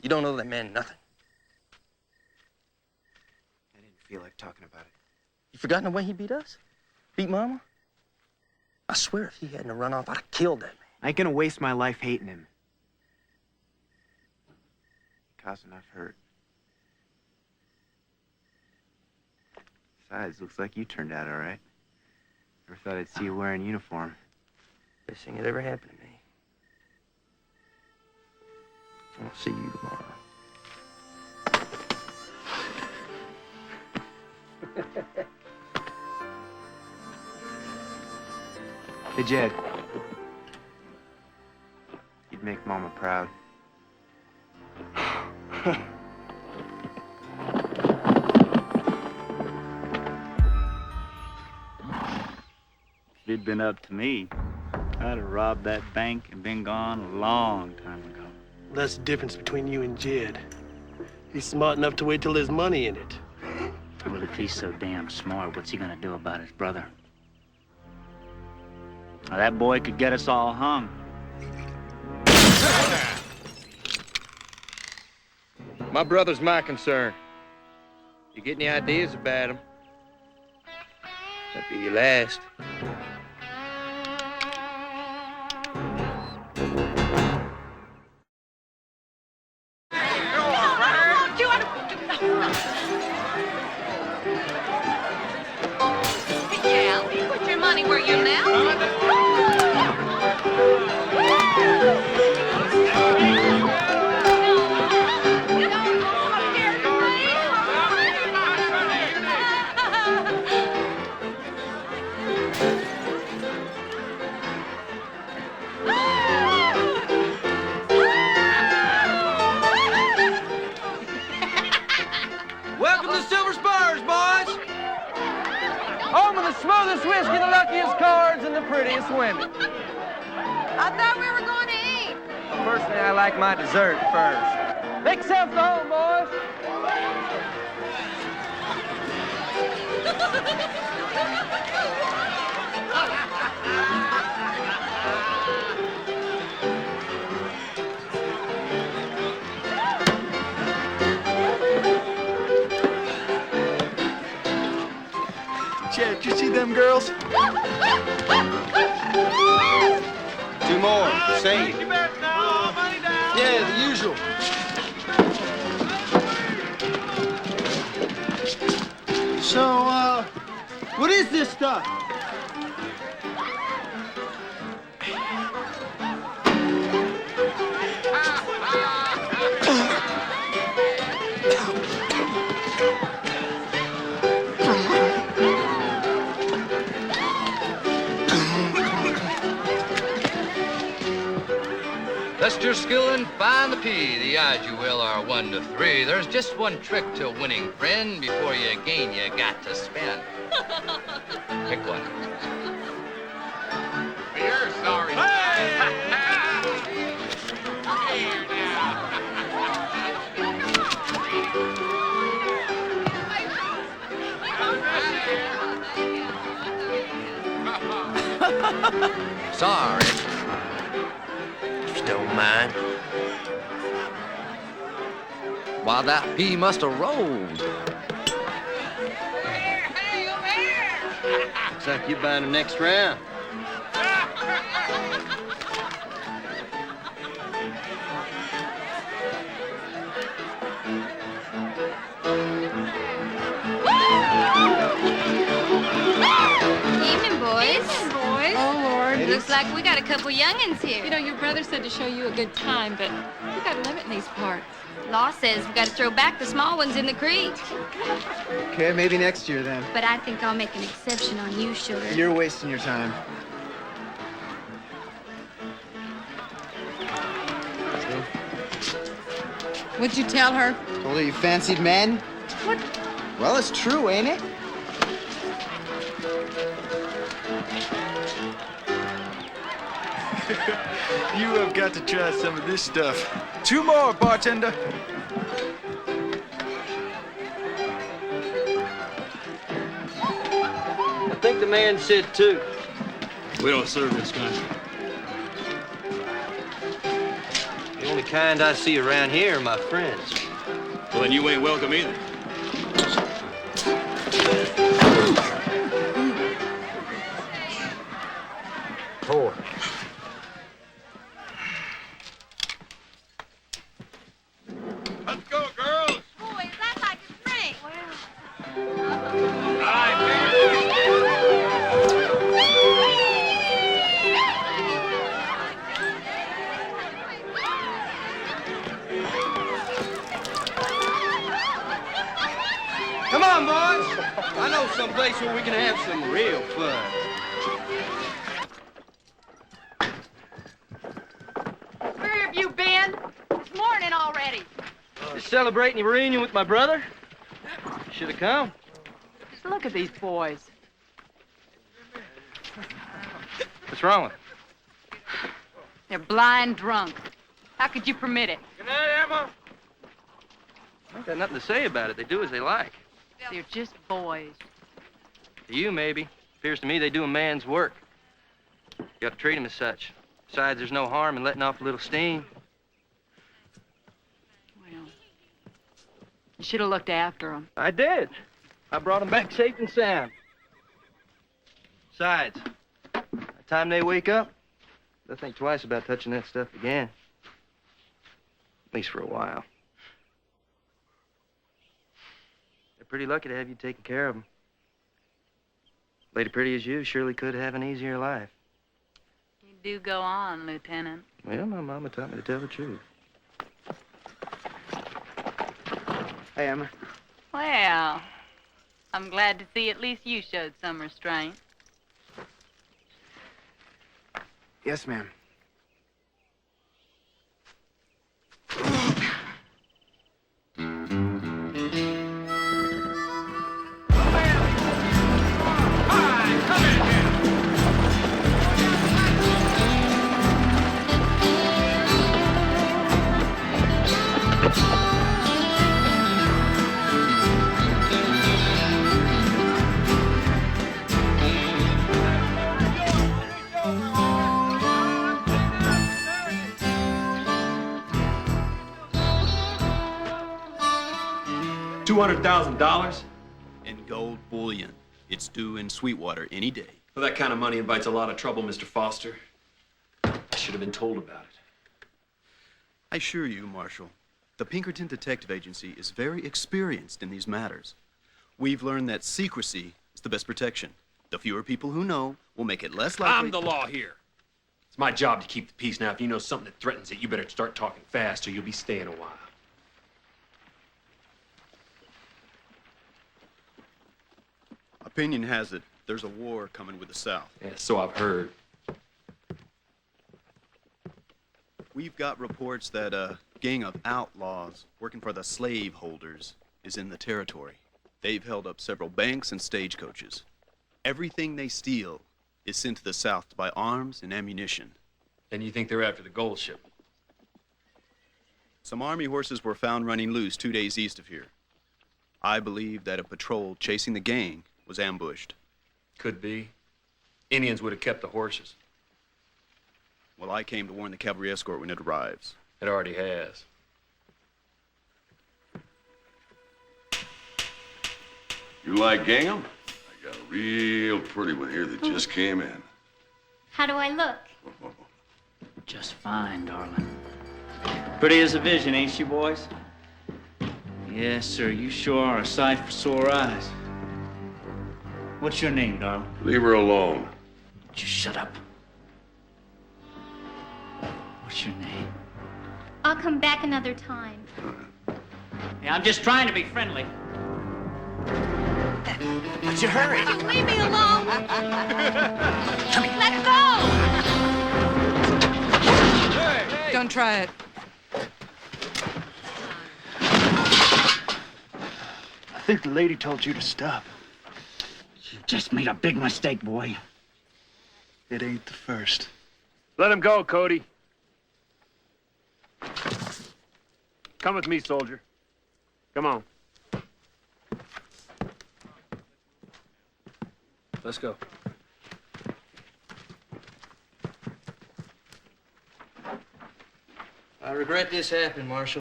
You don't owe that man nothing. I didn't feel like talking about it. You forgotten the way he beat us? Beat Mama? I swear if he hadn't run off, I'd have killed that man. I ain't gonna waste my life hating him. He caused enough hurt. Besides, looks like you turned out all right. Never thought I'd see you wearing uniform. Best thing that ever happened to me. I'll see you tomorrow. Hey, Jed. You'd make Mama proud. If it'd been up to me, I'd have robbed that bank and been gone a long time ago. That's the difference between you and Jed. He's smart enough to wait till there's money in it. Well, if he's so damn smart, what's he gonna do about his brother? Now, that boy could get us all hung. My brother's my concern. You get any ideas about him? That'd be your last. Yeah, put your money where your mouth is. Welcome to Silver Spurs, boys! Home of the smoothest whiskey, the luckiest cards, and the prettiest women. I thought we were going to eat. Well, personally, I like my dessert first. Make yourselves at home, boys. Jed, did you see them girls? Two more. Same. Yeah, the usual. So, what is this stuff? Test your skill and find the P. The odds you will are 1 to 3. There's just one trick to winning, friend. Before you gain, you got to spend. Pick one. You're sorry. Sorry. Don't mind. Why, that P must have rolled. Looks like you're buying the next round. Evening, boys. Oh, Lord. Looks like we got a couple youngins here. You know, your brother said to show you a good time, but we got a limit in these parts. Law says we got to throw back the small ones in the creek. Okay, maybe next year then. But I think I'll make an exception on you, sugar. You're wasting your time. What'd you tell her? Told her you fancied men? What? Well, it's true, ain't it? You have got to try some of this stuff. 2 more, bartender. I think the man said 2. We don't serve this country. You want only kind I see around here are my friends. Well, then you ain't welcome either. Poor. Let's go, girls. Boy, that's like a drink. Come on, boys. I know some place where we can have some real fun. Where have you been? It's morning already. Just celebrating a reunion with my brother. Should have come. Just look at these boys. What's wrong with them? They're blind drunk. How could you permit it? Good night, Emma. I ain't got nothing to say about it. They do as they like. They're just boys. To you, maybe. Appears to me they do a man's work. You got to treat them as such. Besides, there's no harm in letting off a little steam. Well, you should have looked after them. I did. I brought them back safe and sound. Besides, by the time they wake up, they'll think twice about touching that stuff again. At least for a while. They're pretty lucky to have you taking care of them. Lady pretty as you surely could have an easier life. You do go on, Lieutenant. Well, my mama taught me to tell the truth. Hey, Emma. Well, I'm glad to see at least you showed some restraint. Yes, ma'am. $200,000? In gold bullion. It's due in Sweetwater any day. Well, that kind of money invites a lot of trouble, Mr. Foster. I should have been told about it. I assure you, Marshal, the Pinkerton Detective Agency is very experienced in these matters. We've learned that secrecy is the best protection. The fewer people who know will make it less likely. I'm the law here. It's my job to keep the peace. Now, if you know something that threatens it, you better start talking fast or you'll be staying a while. Opinion has it there's a war coming with the South. Yeah, so I've heard. We've got reports that a gang of outlaws working for the slaveholders is in the territory. They've held up several banks and stagecoaches. Everything they steal is sent to the South to buy arms and ammunition. And you think they're after the gold ship? Some army horses were found running loose 2 days east of here. I believe that a patrol chasing the gang was ambushed. Could be. Indians would have kept the horses. Well, I came to warn the cavalry escort when it arrives. It already has. You like gingham? I got a real pretty one here that just came in. How do I look? Just fine, darling. Pretty as a vision, ain't she, boys? Yes, sir. You sure are a sight for sore eyes. What's your name, darling? Leave her alone. Just shut up. What's your name? I'll come back another time. Hey, I'm just trying to be friendly. What's your hurry? You leave me alone. Let go. Don't try it. I think the lady told you to stop. You just made a big mistake, boy. It ain't the first. Let him go, Cody. Come with me, soldier. Come on. Let's go. I regret this happened, Marshal.